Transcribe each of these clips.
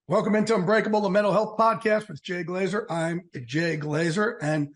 Welcome into Unbreakable, the mental health podcast with Jay Glazer. I'm Jay Glazer. And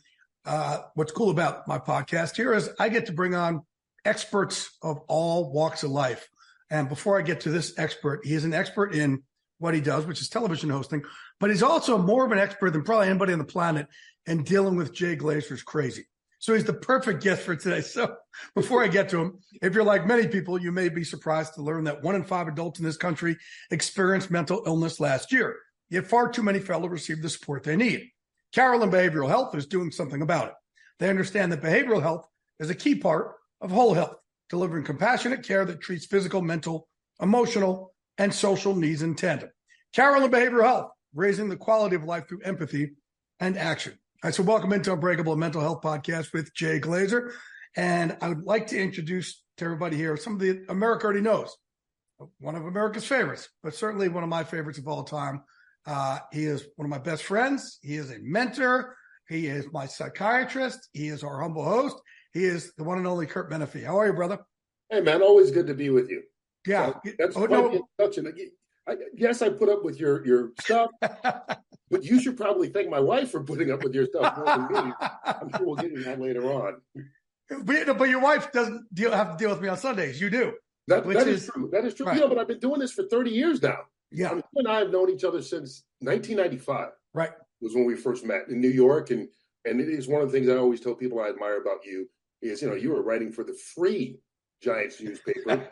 what's cool about my podcast here is I get to bring on experts of all walks of life. And before I get to this expert, he is an expert in what he does, which is television hosting, but he's also more of an expert than probably anybody on the planet in dealing with Jay Glazer's crazy. So he's the perfect guest for today. So before I get to him, if you're like many people, you may be surprised to learn that 1 in 5 adults in this country experienced mental illness last year. Yet far too many fail to receive the support they need. Carolyn Behavioral Health is doing something about it. They understand that behavioral health is a key part of whole health, delivering compassionate care that treats physical, mental, emotional, and social needs in tandem. Carolyn Behavioral Health, raising the quality of life through empathy and action. All right, so welcome into Unbreakable, mental health podcast with Jay Glazer. And I would like to introduce to everybody here some of the America already knows. One of America's favorites, but certainly one of my favorites of all time. He is one of my best friends. He is a mentor. He is my psychiatrist. He is our humble host. He is the one and only Curt Menefee. How are you, brother? Hey, man, always good to be with you. Yeah. That's quite the introduction. Yes, I put up with your stuff, but you should probably thank my wife for putting up with your stuff more than me. I'm sure we'll get into that later on. But your wife doesn't have to deal with me on Sundays. You do. That is true. That is true. Right. But I've been doing this for 30 years now. Yeah. You and I have known each other since 1995. Right. Was when we first met in New York. And it is one of the things I always tell people I admire about you is, you were writing for the free Giants newspaper.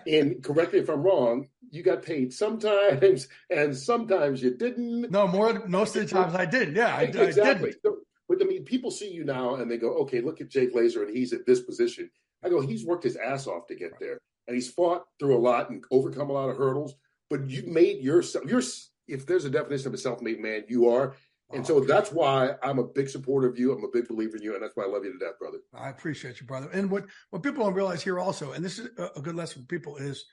And correct me if I'm wrong, you got paid sometimes and sometimes you didn't. No, most of the times I did. Yeah, exactly. I didn't. But I mean, people see you now and they go, okay, look at Jay Glazer and he's at this position. I go, he's worked his ass off to get there. And he's fought through a lot and overcome a lot of hurdles. But you've made yourself, if there's a definition of a self-made man, you are. And so that's why I'm a big supporter of you. I'm a big believer in you. And that's why I love you to death, brother. I appreciate you, brother. And what people don't realize here also, and this is a good lesson for people, is,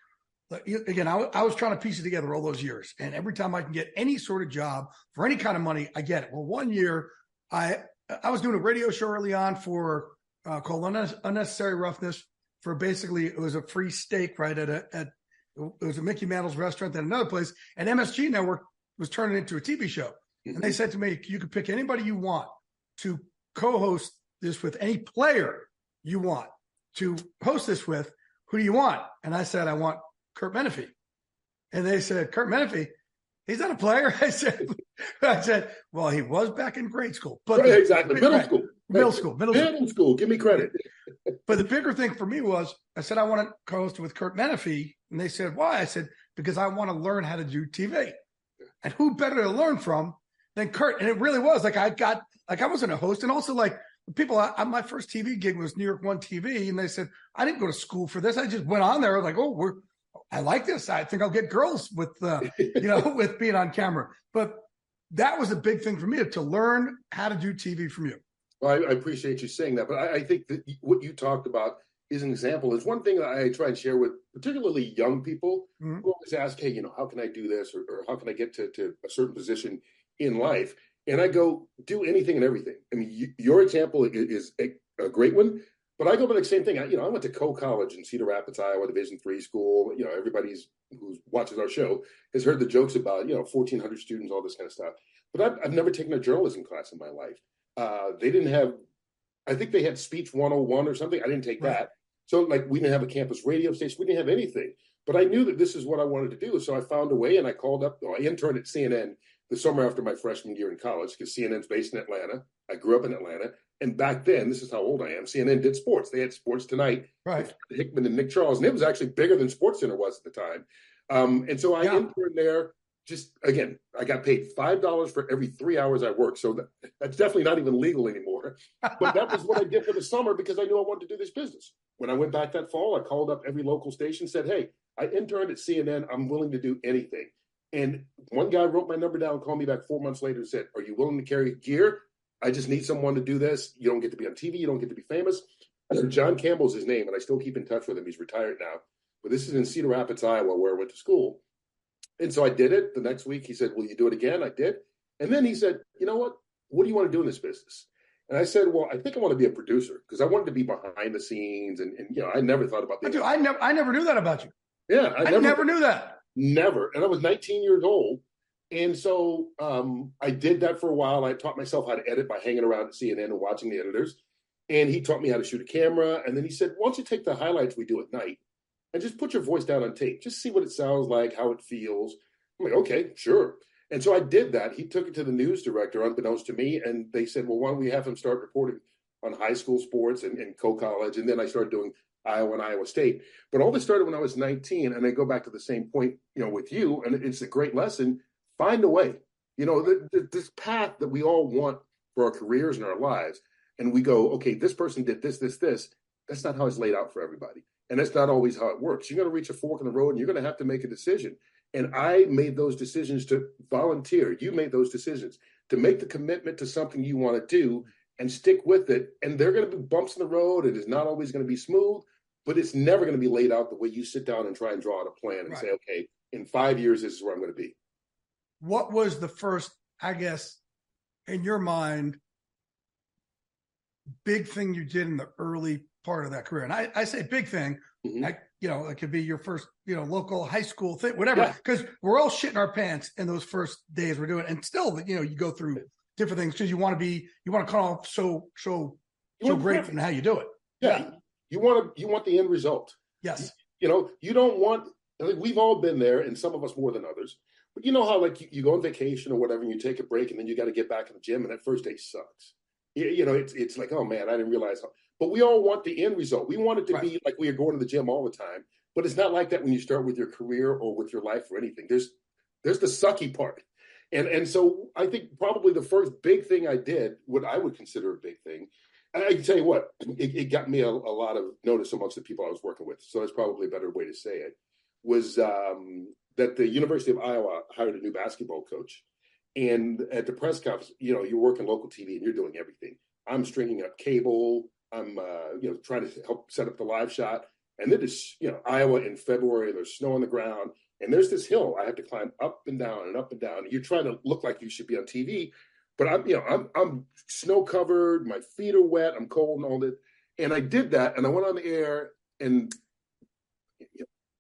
again, I was trying to piece it together all those years. And every time I can get any sort of job for any kind of money, I get it. Well, one year, I was doing a radio show early on for called Unnecessary Roughness. For basically, it was a free steak, right, it was a Mickey Mantle's restaurant, then another place. And MSG Network was turning into a TV show. And they said to me, you could pick anybody you want to co-host this with, any player you want to host this with. Who do you want? And I said, I want Curt Menefee. And they said, Curt Menefee, he's not a player. I said, well, he was back in grade school. But right, exactly. Middle school. Give me credit. But the bigger thing for me was, I said, I want to co-host with Curt Menefee. And they said, why? I said, because I want to learn how to do TV. And who better to learn from than Curt? And it really was I wasn't a host. And also people, my first TV gig was New York One TV. And they said, I didn't go to school for this. I just went on there. I was like, I like this. I think I'll get girls with, with being on camera. But that was a big thing for me, to learn how to do TV from you. Well, I appreciate you saying that. But I think that what you talked about is an example. It's one thing that I try and share with particularly young people who always ask, hey, how can I do this? Or how can I get to a certain position in life? And I go, do anything and everything. I mean, your example is a great one. But I go by the same thing. I went to Coe College in Cedar Rapids, Iowa, Division III school. Everybody who watches our show has heard the jokes about, 1,400 students, all this kind of stuff. But I've never taken a journalism class in my life. They didn't have, I think they had Speech 101 or something. I didn't take that. So we didn't have a campus radio station. We didn't have anything. But I knew that this is what I wanted to do. So I found a way, and I interned at CNN the summer after my freshman year in college, because CNN's based in Atlanta. I grew up in Atlanta. And back then, this is how old I am, CNN did sports. They had Sports Tonight, right, with Hickman and Nick Charles. And it was actually bigger than SportsCenter was at the time. And so I interned there. Just, again, I got paid $5 for every 3 hours I worked. So that's definitely not even legal anymore. But that was what I did for the summer, because I knew I wanted to do this business. When I went back that fall, I called up every local station, said, hey, I interned at CNN. I'm willing to do anything. And one guy wrote my number down, called me back 4 months later and said, are you willing to carry gear? I just need someone to do this. You don't get to be on TV. You don't get to be famous. I said, John Campbell's his name, and I still keep in touch with him. He's retired now. But this is in Cedar Rapids, Iowa, where I went to school. And so I did it. The next week, he said, will you do it again? I did. And then he said, you know what? What do you want to do in this business? And I said, well, I think I want to be a producer, because I wanted to be behind the scenes. And I never thought about being. I never knew that about you. Yeah. I never knew that. Never. And I was 19 years old. And so I did that for a while. I taught myself how to edit by hanging around at CNN and watching the editors. And he taught me how to shoot a camera. And then he said, why don't you take the highlights we do at night and just put your voice down on tape. Just see what it sounds like, how it feels. I'm like, okay, sure. And so I did that. He took it to the news director, unbeknownst to me. And they said, well, why don't we have him start reporting on high school sports and co-college? And then I started doing Iowa and Iowa State. But all this started when I was 19. And I go back to the same point, with you. And it's a great lesson. Find a way. This path that we all want for our careers and our lives. And we go, okay, this person did this. That's not how it's laid out for everybody. And that's not always how it works. You're going to reach a fork in the road and you're going to have to make a decision. And I made those decisions to volunteer. You made those decisions to make the commitment to something you want to do and stick with it. And there are going to be bumps in the road. It is not always going to be smooth, but it's never going to be laid out the way you sit down and try and draw out a plan and say, okay, in 5 years, this is where I'm going to be. What was the first, I guess, in your mind, big thing you did in the early part of that career? And I say big thing, it could be your first, local high school thing, whatever, because we're all shitting our pants in those first days we're doing it. And still, you go through different things because you want to come off so great from how you do it. Yeah. You want the end result. Yes. You don't want, we've all been there, and some of us more than others. But you know how you go on vacation or whatever, and you take a break, and then you got to get back in the gym, and that first day sucks. It's like, oh man, I didn't realize how. But we all want the end result. We want it to be like we are going to the gym all the time. But it's not like that when you start with your career or with your life or anything. There's the sucky part. And so I think probably the first big thing I did, what I would consider a big thing, I can tell you what, it got me a lot of notice amongst the people I was working with. So that's probably a better way to say it, was that the University of Iowa hired a new basketball coach. And at the press conference, you're working local TV and you're doing everything. I'm stringing up cable. I'm, trying to help set up the live shot. And then it's, Iowa in February, there's snow on the ground. And there's this hill I have to climb up and down and up and down. And you're trying to look like you should be on TV. But I'm snow covered. My feet are wet. I'm cold and all that. And I did that. And I went on the air. And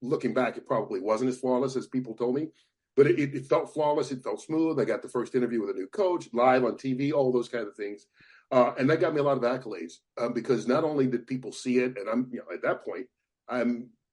looking back, it probably wasn't as flawless as people told me. But it felt flawless. It felt smooth. I got the first interview with a new coach, live on TV, all those kind of things. And that got me a lot of accolades because not only did people see it, and I'm, at that point, I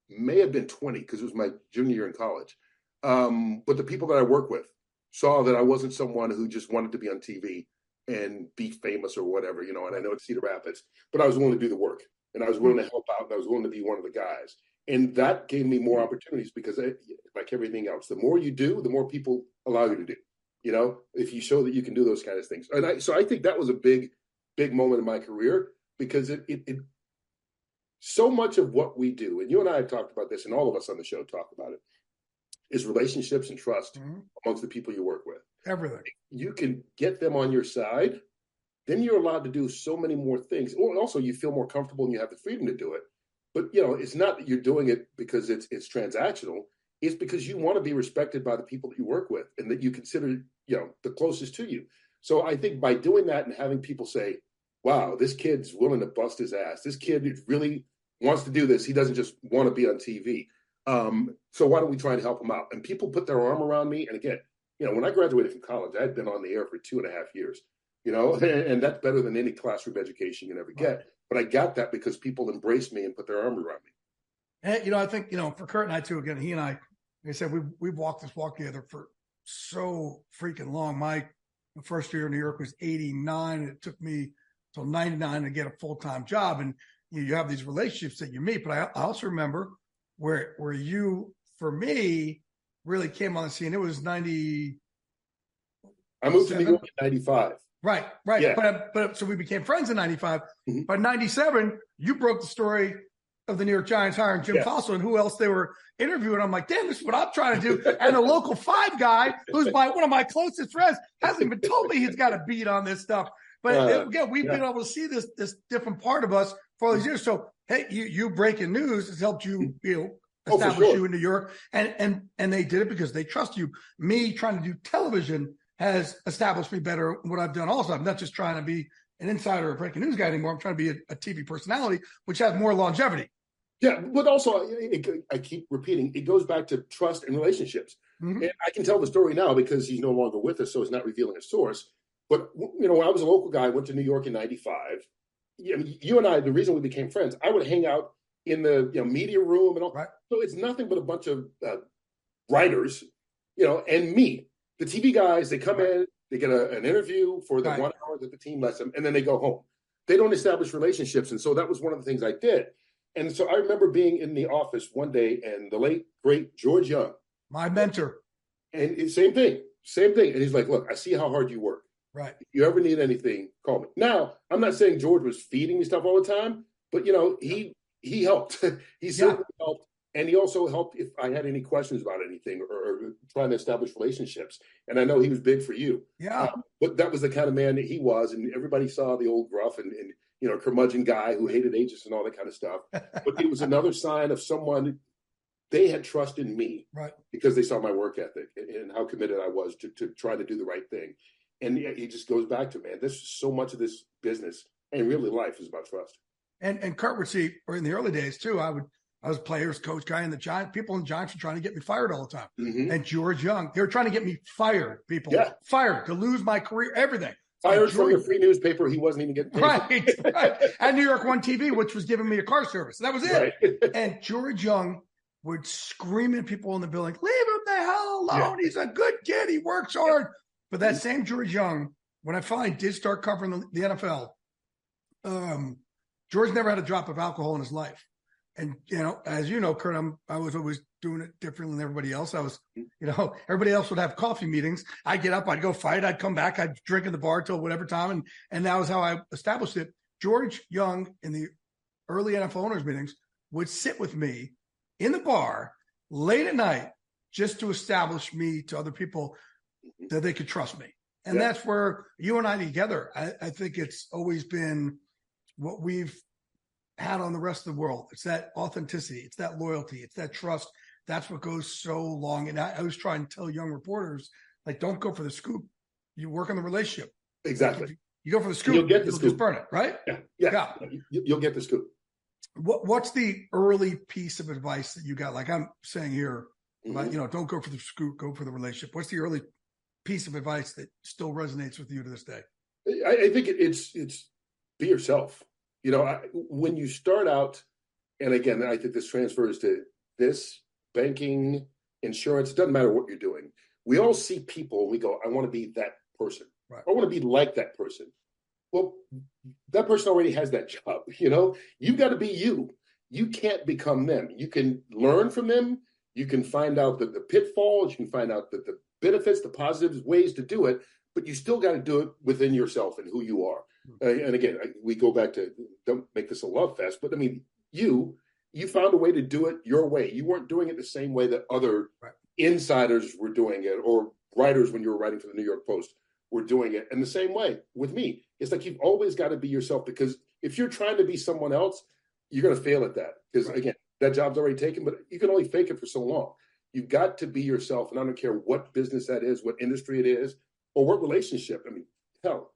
may have been 20 because it was my junior year in college. But the people that I work with saw that I wasn't someone who just wanted to be on TV and be famous or whatever, and I know it's Cedar Rapids, but I was willing to do the work and I was willing to help out and I was willing to be one of the guys. And that gave me more opportunities because like everything else, the more you do, the more people allow you to do, if you show that you can do those kind of things. And so I think that was a big moment in my career because it so much of what we do, and you and I have talked about this and all of us on the show talk about it, is relationships and trust amongst the people you work with. Everything. You can get them on your side, then you're allowed to do so many more things. Or also you feel more comfortable and you have the freedom to do it. But, it's not that you're doing it because it's transactional. It's because you want to be respected by the people that you work with and that you consider, the closest to you. So I think by doing that and having people say, wow, this kid's willing to bust his ass. This kid really wants to do this. He doesn't just want to be on TV. So why don't we try and help him out? And people put their arm around me. And again, when I graduated from college, I had been on the air for 2.5 years, and that's better than any classroom education you can ever get. But I got that because people embraced me and put their arm around me. And, I think, for Curt and I too, again, he and I, like I said, we've walked this walk together for so freaking long. My first year in New York was 89. And it took me till 99 to get a full-time job. And you have these relationships that you meet. But I also remember where you, for me, really came on the scene. It was 90. I moved to New York in 95. Right. Yeah. But so we became friends in 95. Mm-hmm. By 97, you broke the story of the New York Giants hiring Jim Fossil and who else they were interviewing. I'm like, damn, this is what I'm trying to do. And the local 5 guy, who's one of my closest friends, hasn't even told me he's got a beat on this stuff. But again, we've been able to see this different part of us for all these years. So, hey, you breaking news has helped you, establish you in New York. And they did it because they trust you. Me trying to do television has established me better in what I've done also. I'm not just trying to be an insider or breaking news guy anymore. I'm trying to be a TV personality, which has more longevity. Yeah, but also, I keep repeating, it goes back to trust and relationships. And I can tell the story now because he's no longer with us, so it's not revealing a source. But, when I was a local guy, I went to New York in 95. You and I, the reason we became friends, I would hang out in the media room and all. Right. So it's nothing but a bunch of writers, and me. The TV guys, they come in, they get an interview for the 1 hour that the team lets them, and then they go home. They don't establish relationships. And so that was one of the things I did. And so I remember being in the office one day, and the late, great George Young. My mentor. And same thing. And he's like, look, I see how hard you work. Right. If you ever need anything, call me. Now, I'm not saying George was feeding me stuff all the time, but, he helped. He certainly helped. And he also helped if I had any questions about anything or trying to establish relationships. And I know he was big for you. Yeah. But that was the kind of man that he was. And everybody saw the old gruff and curmudgeon guy who hated agents and all that kind of stuff. But it was another sign of someone, they had trust in me. Right. Because they saw my work ethic and how committed I was to try to do the right thing. And it just goes back to, man, this so much of this business and really life is about trust. And Curt would see, or in the early days too, I was players, coach guy, and the Giants, people in the Giants were trying to get me fired all the time. And George Young, they were trying to get me fired, fired, to lose my career, everything. Fired from the free newspaper he wasn't even getting paid. Right. And New York One TV, which was giving me a car service. That was it. Right. And George Young would scream at people in the building, leave him the hell alone. Yeah. He's a good kid. He works hard. But that same George Young, when I finally did start covering the NFL, George never had a drop of alcohol in his life. And, as you know, Curt, I was always doing it differently than everybody else. I was, everybody else would have coffee meetings. I'd get up, I'd go fight, I'd come back, I'd drink in the bar till whatever time. And that was how I established it. George Young in the early NFL owners meetings would sit with me in the bar late at night just to establish me to other people that they could trust me. And that's where you and I together, I think it's always been what we've had on the rest of the world. It's that authenticity. It's that loyalty. It's that trust. That's what goes so long. And I was trying to tell young reporters, like, don't go for the scoop. You work on the relationship. Exactly. Like you go for the scoop, you'll get the scoop. Just burn it, right? Yeah. You'll get the scoop. What's the early piece of advice that you got? Like I'm saying here, about, don't go for the scoop, go for the relationship. What's the early piece of advice that still resonates with you to this day? I think it's be yourself. When you start out, and again, I think this transfers to this, banking, insurance, it doesn't matter what you're doing. We all see people and we go, I want to be that person. Right. I want to be like that person. Well, that person already has that job. You got to be you. You can't become them. You can learn from them. You can find out the pitfalls. You can find out the benefits, the positives, ways to do it, but you still got to do it within yourself and who you are. And again, we go back to, don't make this a love fest, but I mean, you found a way to do it your way. You weren't doing it the same way that other insiders were doing it, or writers when you were writing for the New York Post were doing it. And the same way with me, it's like you've always got to be yourself, because if you're trying to be someone else, you're going to fail at that. Because again, that job's already taken, but you can only fake it for so long. You've got to be yourself. And I don't care what business that is, what industry it is, or what relationship. I mean, hell,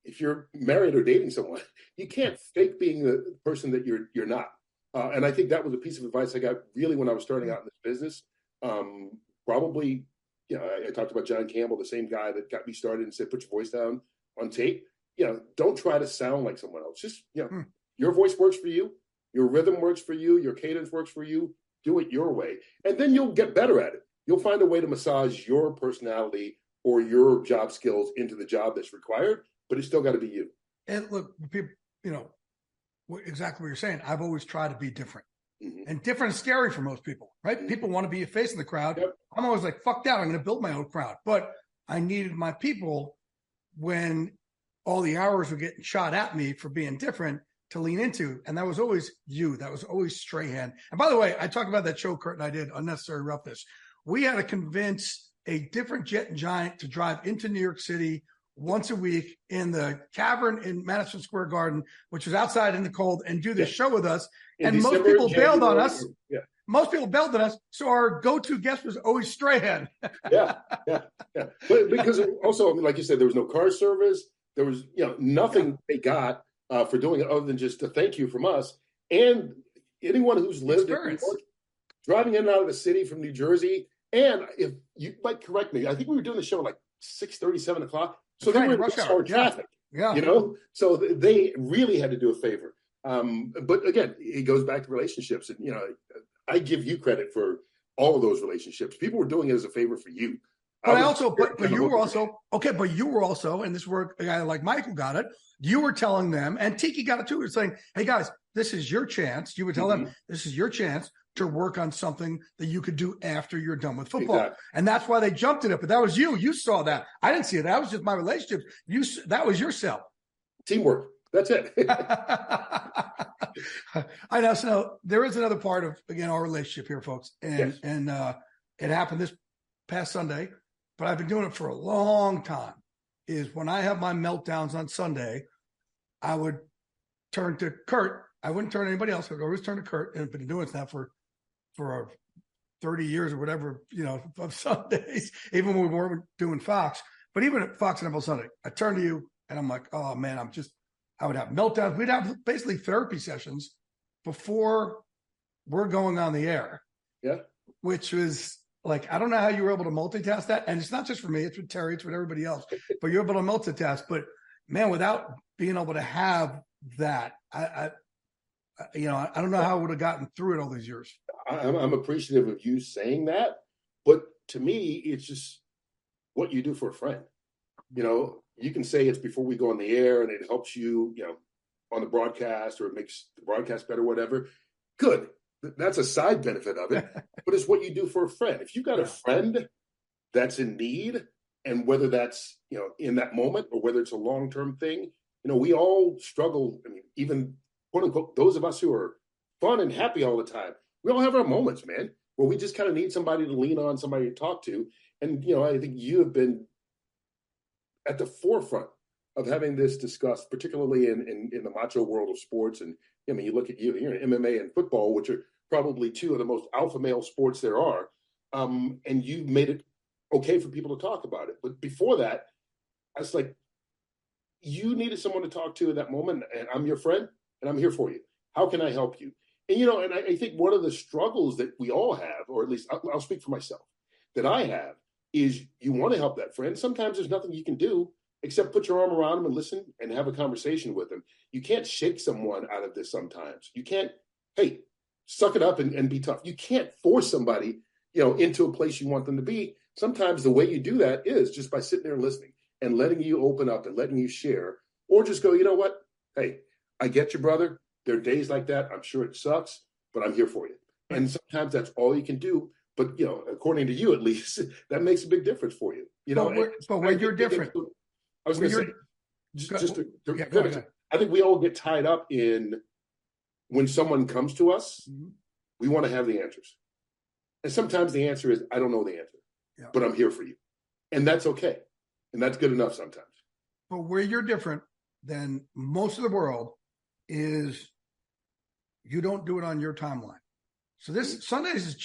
if you're married or dating someone, you can't fake being the person that you're not. And I think that was a piece of advice I got really when I was starting out in this business. Probably, I talked about John Campbell, the same guy that got me started and said, put your voice down on tape. Don't try to sound like someone else. Just, your voice works for you. Your rhythm works for you. Your cadence works for you. Do it your way. And then you'll get better at it. You'll find a way to massage your personality or your job skills into the job that's required, but it's still got to be you. And look, people, exactly what you're saying. I've always tried to be different. And different is scary for most people, right? People want to be a face in the crowd. Yep. I'm always like, fuck that. I'm going to build my own crowd. But I needed my people when all the hours were getting shot at me for being different to lean into. And that was always you. That was always Strahan. And by the way, I talked about that show Curt and I did, Unnecessary Roughness. We had to convince a different jet and giant to drive into New York City once a week in the cavern in Madison Square Garden, which was outside in the cold, and do this show with us. And most people bailed on us. Yeah. Most people bailed on us. So our go-to guest was always Strahan. Yeah. But because also, like you said, there was no car service. There was, nothing they got for doing it other than just a thank you from us. And anyone who's lived in New York, driving in and out of the city from New Jersey, And if you might correct me, I think we were doing the show at like 6:30, 7 o'clock. So they were in rush hour traffic, you know? So they really had to do a favor. But again, it goes back to relationships. And, you know, I give you credit for all of those relationships. People were doing it as a favor for you. But you were also, and this is where a guy like Michael got it. You were telling them, and Tiki got it too. You're saying, hey guys, this is your chance. You would tell them, this is your chance to work on something that you could do after you're done with football. Exactly. And that's why they jumped at it. But that was you. You saw that. I didn't see it. That was just my relationship. That was your sell. Teamwork. That's it. I know. So there is another part of, again, our relationship here, folks. And it happened this past Sunday, but I've been doing it for a long time, is when I have my meltdowns on Sunday, I would turn to Curt. I wouldn't turn to anybody else. I'd always turn to Curt, and I've been doing that for 30 years or whatever, you know, of Sundays, even when we weren't doing Fox. But even at Fox and NFL Sunday, I turn to you, and I'm like, oh, man, I would have meltdowns. We'd have basically therapy sessions before we're going on the air. Yeah. Which was like, I don't know how you were able to multitask that. And it's not just for me, it's with Terry, it's with everybody else, but you're able to multitask. But man, without being able to have that, I don't know how I would have gotten through it all these years. I'm appreciative of you saying that, but to me, it's just what you do for a friend. You know, you can say it's before we go on the air and it helps you, you know, on the broadcast, or it makes the broadcast better, whatever. Good. That's a side benefit of it, but it's what you do for a friend. If you've got a friend that's in need, and whether that's, you know, in that moment or whether it's a long-term thing, you know, we all struggle. I mean, even quote unquote, those of us who are fun and happy all the time, we all have our moments, man, where we just kind of need somebody to lean on, somebody to talk to. And, you know, I think you have been at the forefront of having this discussed, particularly in the macho world of sports. And I mean, you look at you're in MMA and football, which are probably two of the most alpha male sports there are. And you've made it okay for people to talk about it. But before that, I was like, you needed someone to talk to in that moment. And I'm your friend and I'm here for you. How can I help you? And, you know, and I think one of the struggles that we all have, or at least I'll speak for myself, that I have, is you want to help that friend. Sometimes there's nothing you can do except put your arm around them and listen and have a conversation with them. You can't shake someone out of this sometimes. You can't, hey, suck it up and be tough. You can't force somebody, you know, into a place you want them to be. Sometimes the way you do that is just by sitting there and listening and letting you open up and letting you share, or just go, you know what? Hey, I get you, brother. There are days like that. I'm sure it sucks, but I'm here for you. And sometimes that's all you can do. But, you know, according to you, at least, that makes a big difference for you. You know, but where you're different. I was going to say, I think we all get tied up in when someone comes to us, we want to have the answers. And sometimes the answer is, I don't know the answer, but I'm here for you. And that's okay. And that's good enough sometimes. But where you're different than most of the world is you don't do it on your timeline. So this Sundays is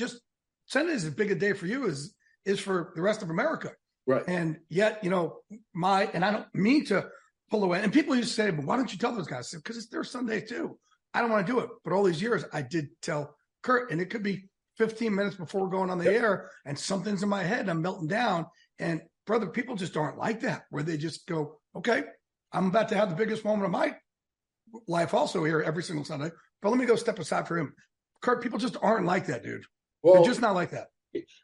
as big a day for you as is for the rest of America. Right. And yet, you know, and I don't mean to pull away. And people used to say, but why don't you tell those guys? Because it's their Sunday too. I don't want to do it. But all these years I did tell Curt, and it could be 15 minutes before going on the air and something's in my head and I'm melting down. And brother, people just aren't like that, where they just go, okay, I'm about to have the biggest moment of my life also here every single Sunday, but let me go step aside for him. Curt, people just aren't like that, dude. Well, they're just not like that.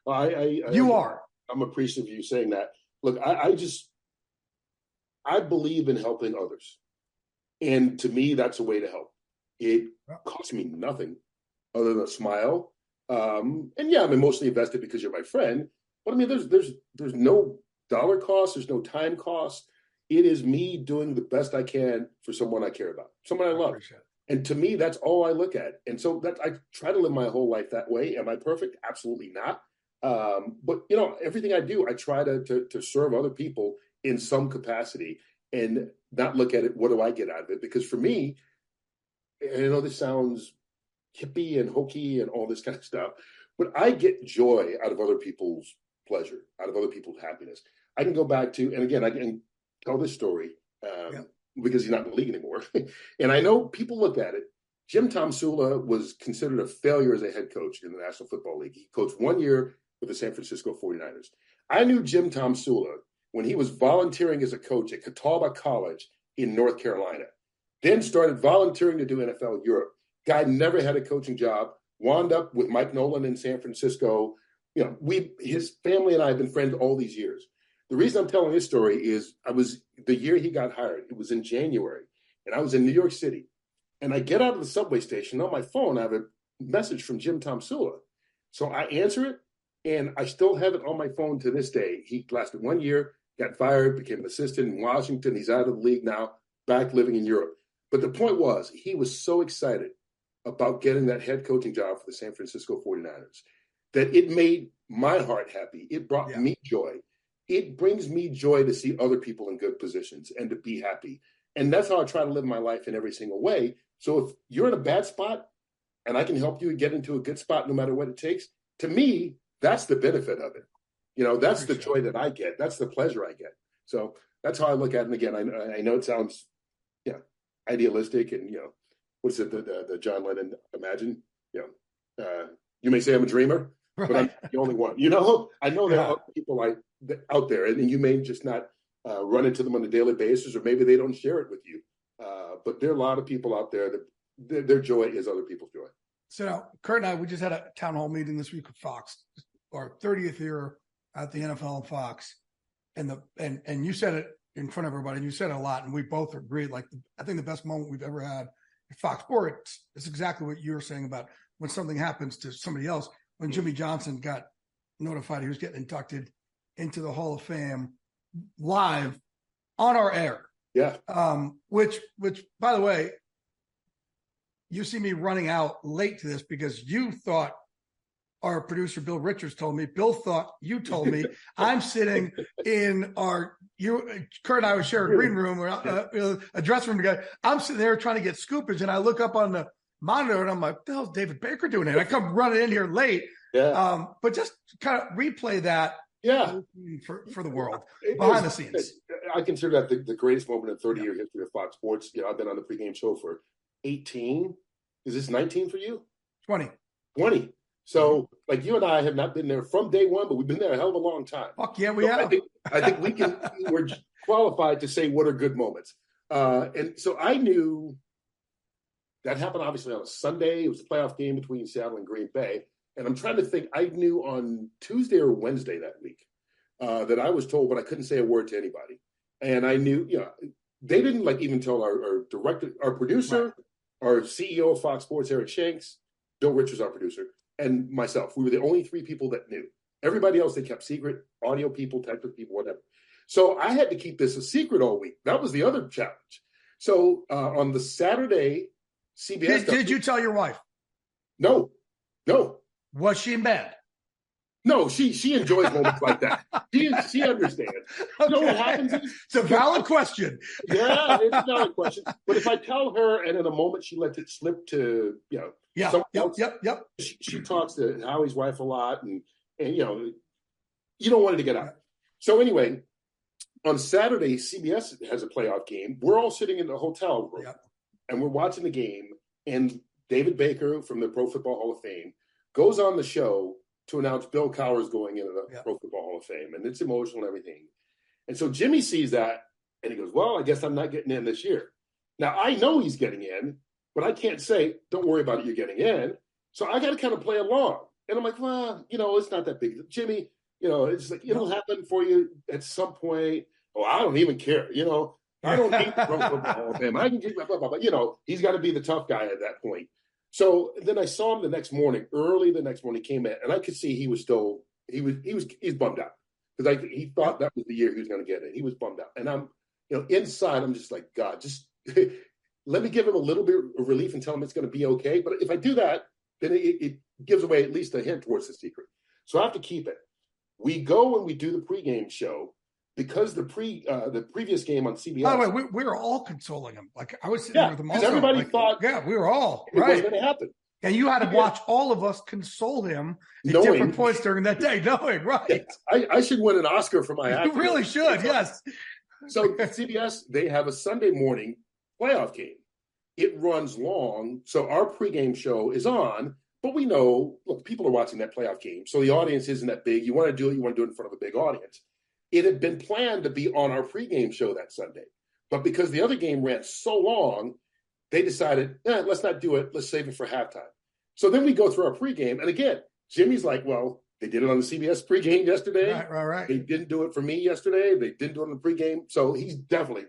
Well, I'm appreciative of you saying that. Look, I believe in helping others. And to me, that's a way to help. It costs me nothing other than a smile. And yeah, I'm emotionally invested because you're my friend. But I mean, there's no dollar cost. There's no time cost. It is me doing the best I can for someone I care about, someone I love. And to me, that's all I look at. And so that I try to live my whole life that way. Am I perfect? Absolutely not. But, you know, everything I do, I try to serve other people in some capacity and not look at it, what do I get out of it? Because for me, and I know this sounds hippie and hokey and all this kind of stuff, but I get joy out of other people's pleasure, out of other people's happiness. I can go back to, and again, I can tell this story because he's not in the league anymore. And I know people look at it. Jim Tomsula was considered a failure as a head coach in the National Football League. He coached 1 year, with the San Francisco 49ers. I knew Jim Tomsula when he was volunteering as a coach at Catawba College in North Carolina, then started volunteering to do NFL Europe. Guy never had a coaching job, wound up with Mike Nolan in San Francisco. His family and I have been friends all these years. The reason I'm telling this story is the year he got hired, it was in January, and I was in New York City. And I get out of the subway station. On my phone, I have a message from Jim Tomsula. So I answer it, and I still have it on my phone to this day. He lasted 1 year, got fired, became an assistant in Washington. He's out of the league now, back living in Europe. But the point was, he was so excited about getting that head coaching job for the San Francisco 49ers that it made my heart happy. It brought me joy. It brings me joy to see other people in good positions and to be happy. And that's how I try to live my life in every single way. So if you're in a bad spot and I can help you get into a good spot no matter what it takes, to me, that's the benefit of it. That's the joy that I get. That's the pleasure I get. So that's how I look at it. And again, I know it sounds idealistic and, what's it, the John Lennon Imagine? You may say I'm a dreamer, but I'm the only one. I know there are other people out there, and you may just not run into them on a daily basis, or maybe they don't share it with you. But there are a lot of people out there that their joy is other people's joy. So now, Curt and I, we just had a town hall meeting this week with Fox, our 30th year at the NFL and Fox, and you said it in front of everybody, and you said it a lot, and we both agreed. I think the best moment we've ever had at Fox Sports is exactly what you were saying about when something happens to somebody else. When Jimmy Johnson got notified he was getting inducted into the Hall of Fame live on our air. Yeah. Which, by the way, you see me running out late to this because you thought our producer, Bill Richards, told me. Bill thought you told me. I'm sitting in Curt and I would share a green room or a dressing room together. I'm sitting there trying to get scoopage, and I look up on the monitor, and I'm like, what the hell's David Baker doing here? I come running in here late. Yeah. But just kind of replay that for the world behind the scenes. I consider that the greatest moment in 30-year history of Fox Sports. I've been on the pregame show for 18. Is this 19 for you? 20. So, you and I have not been there from day one, but we've been there a hell of a long time. Fuck yeah, we have. I think we're qualified to say what are good moments. And so I knew that happened obviously on a Sunday. It was a playoff game between Seattle and Green Bay. And I'm trying to think, I knew on Tuesday or Wednesday that week that I was told, but I couldn't say a word to anybody. And I knew, they didn't even tell our director, our producer, our CEO of Fox Sports, Eric Shanks, Bill Richards, our producer, and myself. We were the only three people that knew. Everybody else, they kept secret, audio people, technical people, whatever. So I had to keep this a secret all week. That was the other challenge. So on the Saturday, CBS. Did you tell your wife? No. Was she mad? No, she enjoys moments like that. She understands. Okay. You know what happens is, it's a valid question. Yeah, it's a valid question. But if I tell her and in a moment she lets it slip to, someone else, she talks to Howie's wife a lot and you don't want it to get out. So anyway, on Saturday, CBS has a playoff game. We're all sitting in the hotel room and we're watching the game, and David Baker from the Pro Football Hall of Fame goes on the show to announce Bill Cowher's going into the Pro Football Hall of Fame, and it's emotional and everything. And so Jimmy sees that, and he goes, well, I guess I'm not getting in this year. Now, I know he's getting in, but I can't say, don't worry about it, you're getting in. So I got to kind of play along. And I'm like, well, it's not that big. Jimmy, it's like, it'll happen for you at some point. Oh, I don't even care, I don't need the Pro Football Hall of Fame. I can get blah, blah, blah, blah. He's got to be the tough guy at that point. So then I saw him early the next morning, he came in, and I could see he was still, he's bummed out because he thought that was the year he was going to get it. He was bummed out. And I'm, inside, I'm just like, God, just let me give him a little bit of relief and tell him it's going to be okay. But if I do that, then it gives away at least a hint towards the secret. So I have to keep it. We go and we do the pregame show because the previous game on CBS. By the way, we were all consoling him. I was sitting there with them all. Because everybody thought. Yeah, we were all. It wasn't going to happen. And you had to watch all of us console him at different points during that day, knowing, right? I should win an Oscar for my acting. You really should, yes. So CBS, they have a Sunday morning playoff game. It runs long, so our pregame show is on, But we know, look, people are watching that playoff game, so the audience isn't that big. You want to do it in front of a big audience. It had been planned to be on our pregame show that Sunday. But because the other game ran so long, they decided, let's not do it. Let's save it for halftime. So then we go through our pregame. And again, Jimmy's like, well, they did it on the CBS pregame yesterday. Right. They didn't do it for me yesterday. They didn't do it on the pregame. So he's definitely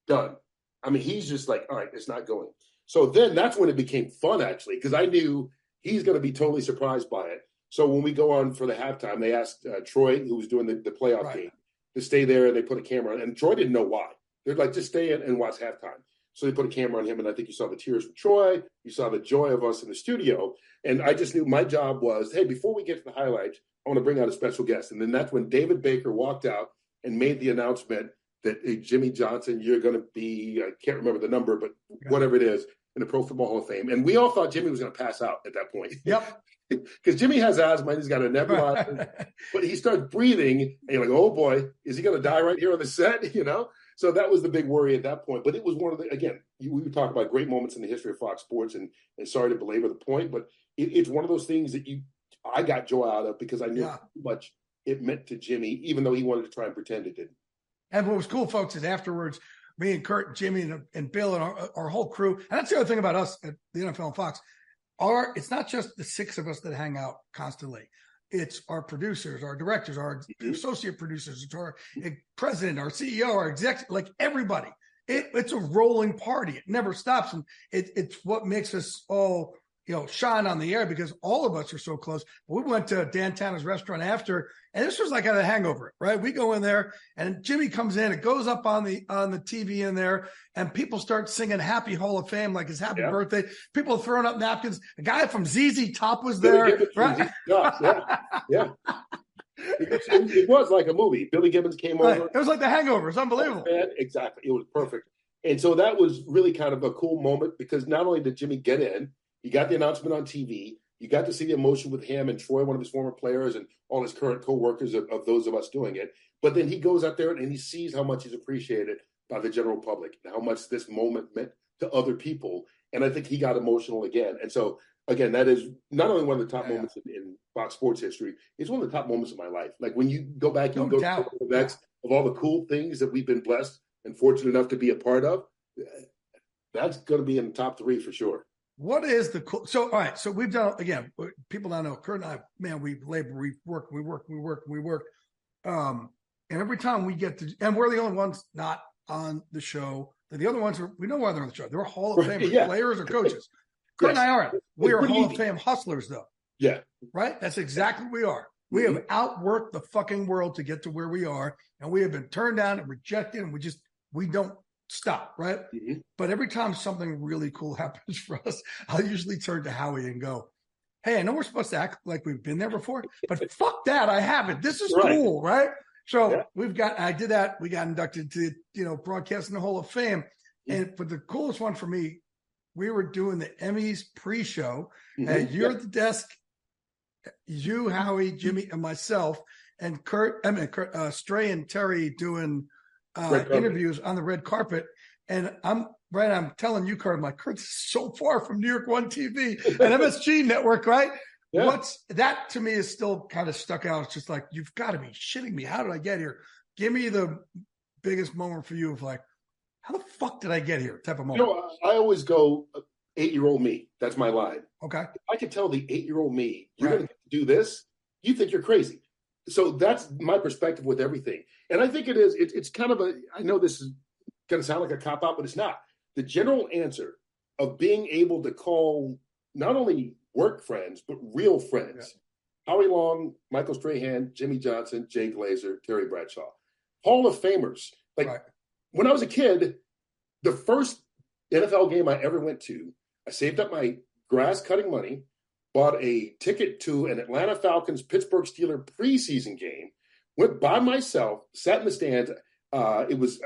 done. I mean, he's just like, all right, it's not going. So then that's when it became fun, actually, because I knew he's going to be totally surprised by it. So when we go on for the halftime, they asked Troy, who was doing the playoff game, to stay there. And they put a camera on. And Troy didn't know why. They're like, just stay in and watch halftime. So they put a camera on him, and I think you saw the tears from Troy. You saw the joy of us in the studio. And I just knew my job was, hey, before we get to the highlights, I want to bring out a special guest. And then that's when David Baker walked out and made the announcement that, hey, Jimmy Johnson, you're going to be, I can't remember the number, but whatever it is, in the Pro Football Hall of Fame. And we all thought Jimmy was going to pass out at that point. Yep. Because Jimmy has asthma, he's got a nebulizer, but he starts breathing, and you're like, oh boy, is he going to die right here on the set? You know? So that was the big worry at that point. But it was one of the, again, we would talk about great moments in the history of Fox Sports, and sorry to belabor the point, but it's one of those things that I got joy out of because I knew how much it meant to Jimmy, even though he wanted to try and pretend it didn't. And what was cool, folks, is afterwards, me and Curt, Jimmy, and Bill, and our whole crew, and that's the other thing about us at the NFL and Fox, it's not just the six of us that hang out constantly. It's our producers, our directors, our associate producers, it's our president, our CEO, our executive, like everybody. It's a rolling party. It never stops. And it's what makes us all, shine on the air because all of us are so close. We went to Dan Tanner's restaurant after, and this was like at a hangover, right? We go in there and Jimmy comes in, it goes up on the TV in there, and people start singing Happy Hall of Fame, like his happy birthday. People throwing up napkins. A guy from ZZ Top was there. Right? Yeah. It was like a movie. Billy Gibbons came over. It was like The Hangover. It's unbelievable. Exactly. It was perfect. And so that was really kind of a cool moment because not only did Jimmy get in, he got the announcement on TV. You got to see the emotion with him and Troy, one of his former players, and all his current co-workers of those of us doing it. But then he goes out there and he sees how much he's appreciated by the general public and how much this moment meant to other people. And I think he got emotional again. And so, again, that is not only one of the top moments in Fox Sports history, it's one of the top moments of my life. Like when you go back and go to the events of all the cool things that we've been blessed and fortunate enough to be a part of, that's going to be in the top three for sure. What is the cool? So, all right. So we've done, again, people don't know, Curt and I, man, we labor, we work. And every time we get to, and we're the only ones not on the show. The other ones, we know why they're on the show. They're Hall of Famers, players or coaches. Curt and I aren't. We are Hall of Fame hustlers, though. Yeah. Right? That's exactly what we are. We have outworked the fucking world to get to where we are. And we have been turned down and rejected. And we don't stop, right? Mm-hmm. But every time something really cool happens for us, I'll usually turn to Howie and go, hey, I know we're supposed to act like we've been there before, but fuck that, I haven't. This is cool, right? So I did that. We got inducted to, Broadcasting the Hall of Fame. And but the coolest one for me, we were doing the Emmys pre-show, and you're at the desk, you, Howie, Jimmy, and myself, and Stray and Terry doing interviews on the red carpet. And I'm telling you, Curt, I'm like, Curt, this is so far from New York One TV and MSG Network, right? Yeah. What's that to me is still kind of stuck out. It's just like, you've got to be shitting me. How did I get here? Give me the biggest moment for you of like, how the fuck did I get here? Type of moment. I always go 8-year-old me. That's my line. Okay. If I could tell the 8-year-old me, you're going to do this, you think you're crazy. So that's my perspective with everything. And I think it is, it's kind of I know this is going to sound like a cop-out, but it's not. The general answer of being able to call not only work friends, but real friends. Yeah. Howie Long, Michael Strahan, Jimmy Johnson, Jay Glazer, Terry Bradshaw. Hall of Famers. When I was a kid, the first NFL game I ever went to, I saved up my grass-cutting money, bought a ticket to an Atlanta Falcons Pittsburgh Steelers preseason game, went by myself, sat in the stands. It was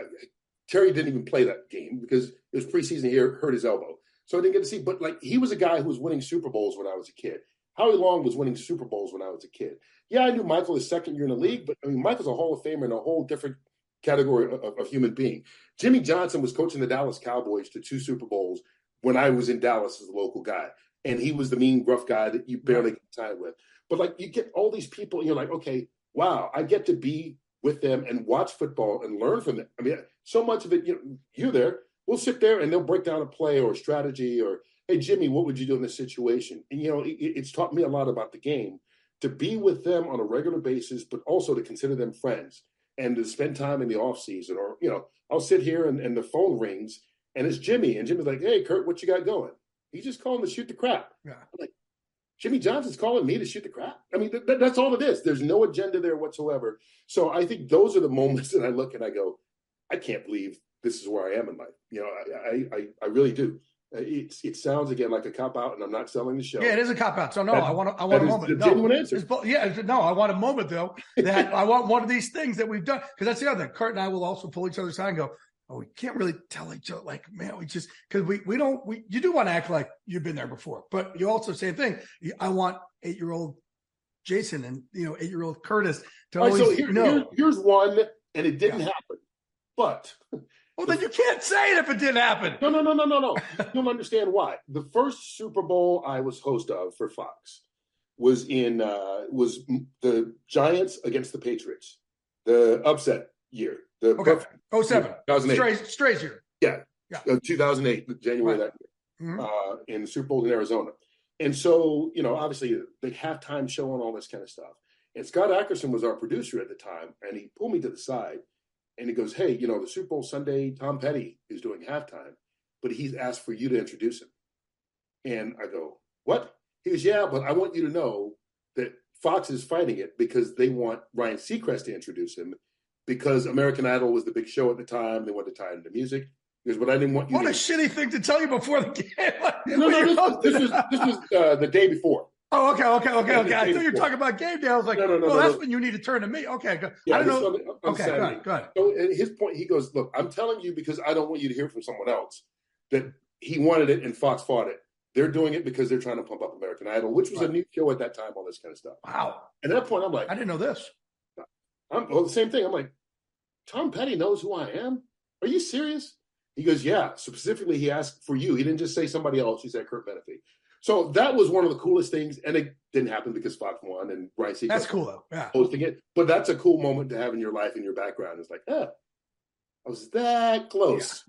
Terry didn't even play that game because it was preseason. He hurt his elbow, so I didn't get to see. But he was a guy who was winning Super Bowls when I was a kid. Howie Long was winning Super Bowls when I was a kid. Yeah, I knew Michael his second year in the league, but I mean Michael's a Hall of Famer in a whole different category of human being. Jimmy Johnson was coaching the Dallas Cowboys to 2 Super Bowls when I was in Dallas as a local guy. and he was the mean, gruff guy that you barely get time with. But like, you get all these people, and you're like, okay, wow, I get to be with them and watch football and learn from them. I mean, so much of it, you're there. We'll sit there and they'll break down a play or a strategy, or, hey, Jimmy, what would you do in this situation? And, it's taught me a lot about the game, to be with them on a regular basis, but also to consider them friends and to spend time in the off season. Or, I'll sit here and the phone rings and it's Jimmy, and Jimmy's like, hey, Curt, what you got going? He's just calling to shoot the crap. Yeah. I'm like, Jimmy Johnson's calling me to shoot the crap. I mean, that's all it is. There's no agenda there whatsoever. So I think those are the moments that I look and I go, I can't believe this is where I am in life. I really do. It sounds again like a cop out, and I'm not selling the show. Yeah, it is a cop out. So no, I want a moment. The genuine answer. I want a moment though. That I want one of these things that we've done, because that's the other thing. Curt and I will also pull each other aside and go, oh, we can't really tell each other, like, man, we just, because you do want to act like you've been there before, but you also, same thing. I want 8-year-old Jason and 8-year-old Curtis to always know. Here's one, and it didn't happen, but. Well, then you can't say it if it didn't happen. No. You'll understand why. The first Super Bowl I was host of for Fox was the Giants against the Patriots, the upset year. Okay. 07. 2008. Stray's year. Yeah. 2008, January that year, in the Super Bowl in Arizona. And so, obviously the halftime show and all this kind of stuff. And Scott Ackerson was our producer at the time, and he pulled me to the side. And he goes, hey, the Super Bowl Sunday, Tom Petty is doing halftime, but he's asked for you to introduce him. And I go, what? He goes, yeah, but I want you to know that Fox is fighting it because they want Ryan Seacrest to introduce him, because American Idol was the big show at the time. They wanted to tie it into music. He goes, but I didn't want you What a shitty thing to tell you before the game. No, this was the day before. Oh, okay. I thought you were talking about game day. I was like, no, that's when you need to turn to me. Okay, good. Yeah, I don't know. On Saturday. Go ahead. So at his point, he goes, look, I'm telling you because I don't want you to hear from someone else that he wanted it and Fox fought it. They're doing it because they're trying to pump up American Idol, which was a new show at that time, all this kind of stuff. Wow. At that point, I'm like, I didn't know this. The same thing. I'm like, Tom Petty knows who I am? Are you serious? He goes, yeah. So specifically, he asked for you. He didn't just say somebody else. He said Curt Menefee. So that was one of the coolest things, and it didn't happen because Fox won and Ryan Seacrest. That's cool, though. Yeah, hosting it. But that's a cool moment to have in your life, in your background. It's like, I was that close.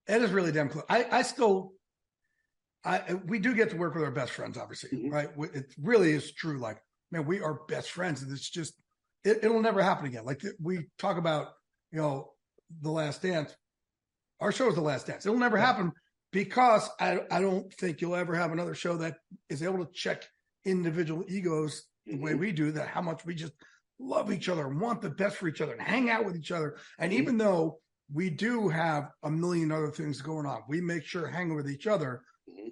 Yeah. It is really damn close. We do get to work with our best friends, obviously, right? It really is true. Like, man, we are best friends, and it's just it'll never happen again. Like we talk about, The Last Dance. Our show is The Last Dance. It'll never happen. Because I don't think you'll ever have another show that is able to check individual egos the way we do, that how much we just love each other and want the best for each other and hang out with each other. And even though we do have a million other things going on, we make sure hanging with each other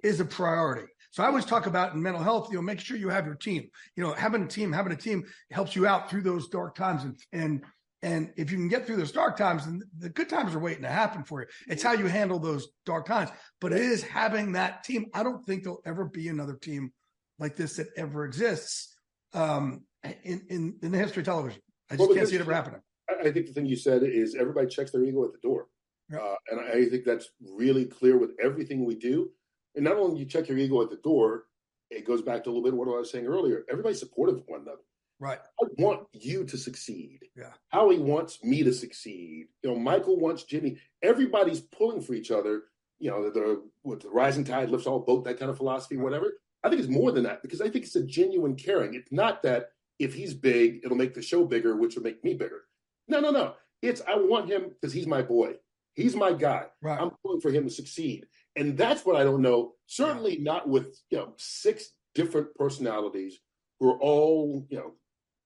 is a priority. So I always talk about in mental health, make sure you have your team. Having a team helps you out through those dark times. And if you can get through those dark times, then the good times are waiting to happen for you. It's how you handle those dark times. But it is having that team. I don't think there'll ever be another team like this that ever exists in the history of television. I just can't see it ever happening. I think the thing you said is everybody checks their ego at the door. And I think that's really clear with everything we do. And not only do you check your ego at the door, it goes back to a little bit of what I was saying earlier. Everybody's supportive of one another. Right. I want you to succeed. Yeah. Howie wants me to succeed. Michael wants Jimmy. Everybody's pulling for each other. The rising tide lifts all boat, that kind of philosophy, whatever. I think it's more than that, because I think it's a genuine caring. It's not that if he's big, it'll make the show bigger, which will make me bigger. No. It's I want him because he's my boy. He's my guy. Right. I'm pulling for him to succeed. And that's what I don't know. Certainly not with 6 different personalities who are all,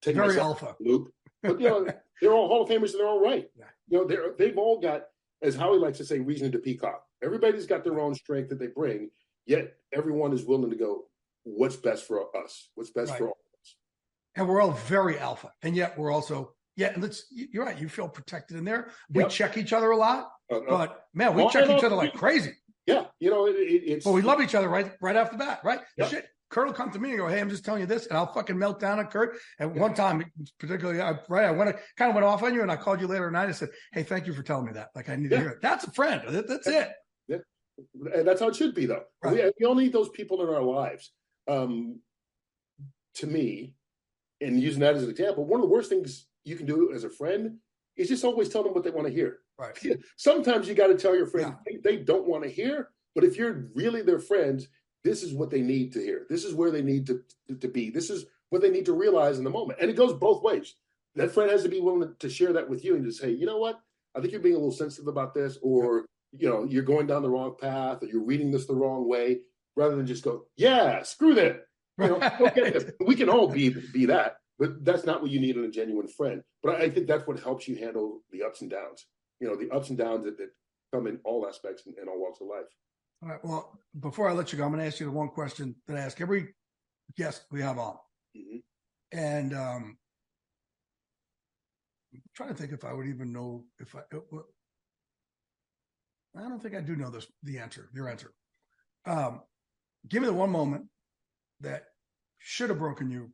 taking very alpha loop. But they're all Hall of Famers in their own right. Yeah. They've all got, as Howie likes to say, reason to peacock. Everybody's got their own strength that they bring, yet everyone is willing to go, what's best for us? What's best for all of us? And we're all very alpha. And yet we're also, you're right. You feel protected in there. We check each other a lot, but man, we check each other like crazy. Yeah. It's. Well, we love each other right off the bat, right? Yeah. Shit. Curt will come to me and go, hey, I'm just telling you this. And I'll fucking melt down at Curt. And one time, particularly, I went off on you, and I called you later tonight and said, hey, thank you for telling me that. Like, I need to hear it. That's a friend. That's it. Yeah. And that's how it should be, though. Right. We all need those people in our lives. To me, and using that as an example, one of the worst things you can do as a friend is just always tell them what they want to hear. Right. Sometimes you got to tell your friends they don't want to hear, but if you're really their friends, this is what they need to hear. This is where they need to be. This is what they need to realize in the moment. And it goes both ways. That friend has to be willing to share that with you and just say, you know what? I think you're being a little sensitive about this, or, you're going down the wrong path, or you're reading this the wrong way, rather than just go, yeah, screw that. We can all be that, but that's not what you need in a genuine friend. But I think that's what helps you handle the ups and downs. The ups and downs that come in all aspects and all walks of life. All right. Well, before I let you go, I'm going to ask you the one question that I ask every guest we have on. Mm-hmm. And I'm trying to think if I would even know I don't think I do know your answer. Give me the one moment that should have broken you,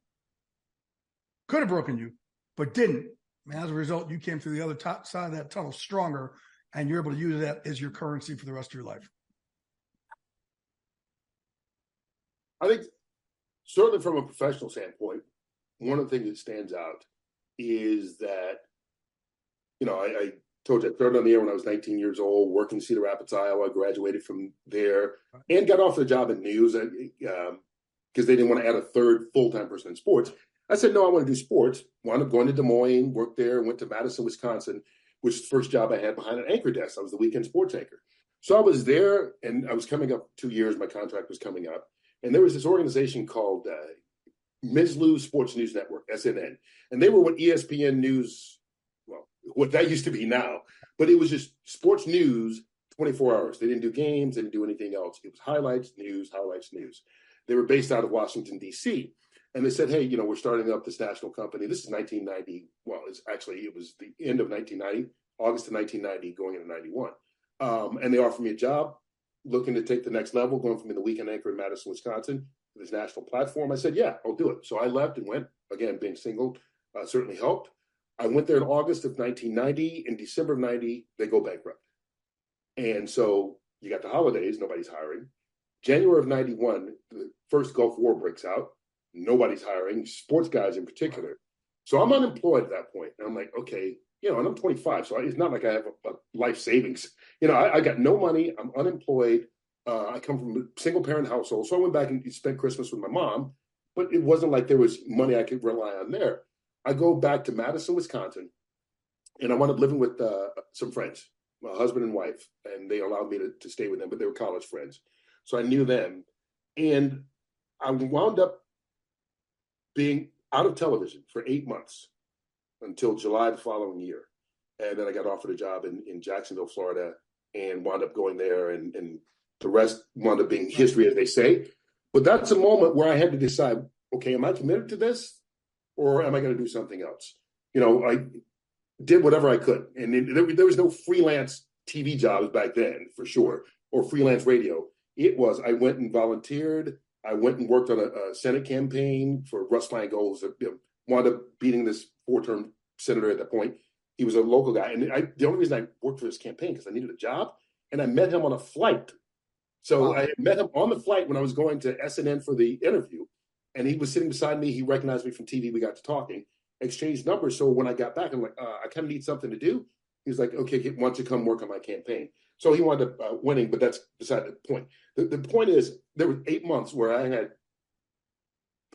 could have broken you, but didn't. And as a result, you came through the other side of that tunnel stronger, and you're able to use that as your currency for the rest of your life. I think certainly from a professional standpoint, one of the things that stands out is that, I told you I started on the air when I was 19 years old, working in Cedar Rapids, Iowa, graduated from there and got offered a job in news because they didn't want to add a third full-time person in sports. I said, no, I want to do sports. Wound up going to Des Moines, worked there, went to Madison, Wisconsin, which is the first job I had behind an anchor desk. I was the weekend sports anchor. So I was there, and I was coming up 2 years. My contract was coming up. And there was this organization called Ms. Lou's Sports News Network, SNN. And they were what ESPN News, what that used to be now. But it was just sports news 24 hours. They didn't do games. They didn't do anything else. It was highlights, news. They were based out of Washington, D.C. And they said, hey, we're starting up this national company. This is 1990. Well, it was the end of 1990, August of 1990, going into 91. And they offered me a job, looking to take the next level, going from being the weekend anchor in Madison, Wisconsin, to this national platform. I said, yeah, I'll do it. So I left and went. Again, being single certainly helped. I went there in August of 1990. In December of 90, they go bankrupt. And so you got the holidays, nobody's hiring. January of 91, the first Gulf War breaks out. Nobody's hiring, sports guys in particular. So I'm unemployed at that point. And I'm like, okay, and I'm 25, so it's not like I have a life savings. I got no money. I'm unemployed. I come from a single-parent household. So I went back and spent Christmas with my mom, but it wasn't like there was money I could rely on there. I go back to Madison, Wisconsin, and I wound up living with some friends, my husband and wife, and they allowed me to stay with them, but they were college friends. So I knew them. And I wound up being out of television for 8 months until July the following year. And then I got offered a job in Jacksonville, Florida, and wound up going there. And the rest wound up being history, as they say. But that's a moment where I had to decide, okay, am I committed to this or am I going to do something else? I did whatever I could. And there was no freelance TV jobs back then, for sure, or freelance radio. I went and volunteered. I went and worked on a Senate campaign for Russ Feingold, wound up beating this 4-term senator at that point. He was a local guy. And the only reason I worked for his campaign because I needed a job. And I met him on a flight. So I met him on the flight when I was going to SNN for the interview. And he was sitting beside me. He recognized me from TV. We got to talking, exchanged numbers. So when I got back, I'm like, I kind of need something to do. He was like, okay, why don't you come work on my campaign? So he wound up winning, but that's beside the point. The point is, there were 8 months where I had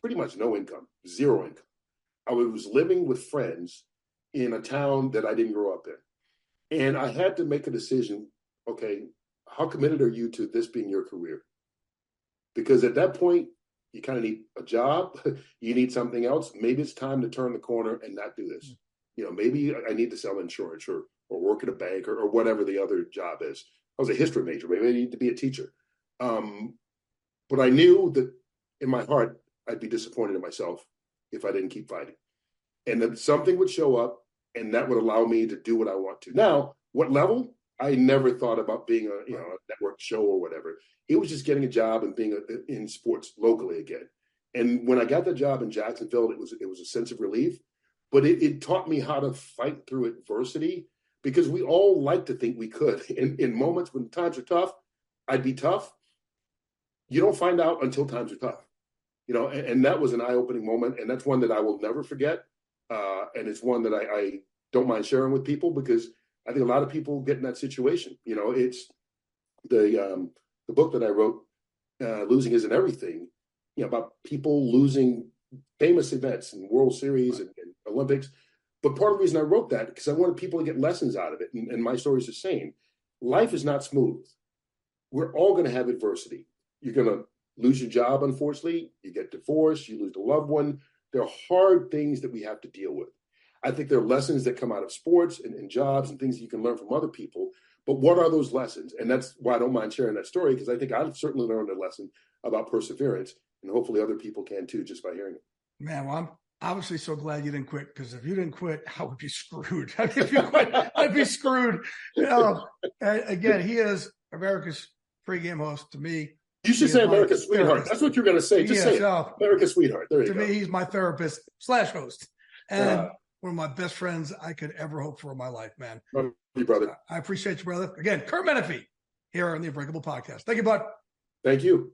pretty much no income, zero income. I was living with friends in a town that I didn't grow up in. And I had to make a decision, okay, how committed are you to this being your career? Because at that point, you kind of need a job. You need something else. Maybe it's time to turn the corner and not do this. Maybe I need to sell insurance or work at a bank or whatever the other job is. I was a history major. Maybe I need to be a teacher. But I knew that in my heart, I'd be disappointed in myself if I didn't keep fighting. And that something would show up and that would allow me to do what I want to. Now, what level? I never thought about being a network show or whatever. It was just getting a job and being in sports locally again. And when I got the job in Jacksonville, it was a sense of relief. But it taught me how to fight through adversity because we all like to think we could. In moments when times are tough, I'd be tough. You don't find out until times are tough, and that was an eye-opening moment. And that's one that I will never forget. And it's one that I don't mind sharing with people, because I think a lot of people get in that situation. It's the book that I wrote, Losing Isn't Everything, about people losing famous events and World Series and Olympics. But part of the reason I wrote that, because I wanted people to get lessons out of it. And my story is the same. Life is not smooth. We're all going to have adversity. You're going to lose your job, unfortunately. You get divorced. You lose a loved one. There are hard things that we have to deal with. I think there are lessons that come out of sports and jobs and things that you can learn from other people. But what are those lessons? And that's why I don't mind sharing that story, because I think I've certainly learned a lesson about perseverance, and hopefully other people can too, just by hearing it. Man, well, I'm obviously so glad you didn't quit, because if you didn't quit, I would be screwed. I mean, if you quit, I'd be screwed. Again, he is America's pregame host. To me, you should say America's sweetheart. That's what you're going to say. Just say America's sweetheart. There you go. To me, he's my therapist / host, and one of my best friends I could ever hope for in my life, man. Love you, brother. I appreciate you, brother. Again, Curt Menefee here on the Unbreakable podcast. Thank you, bud. Thank you.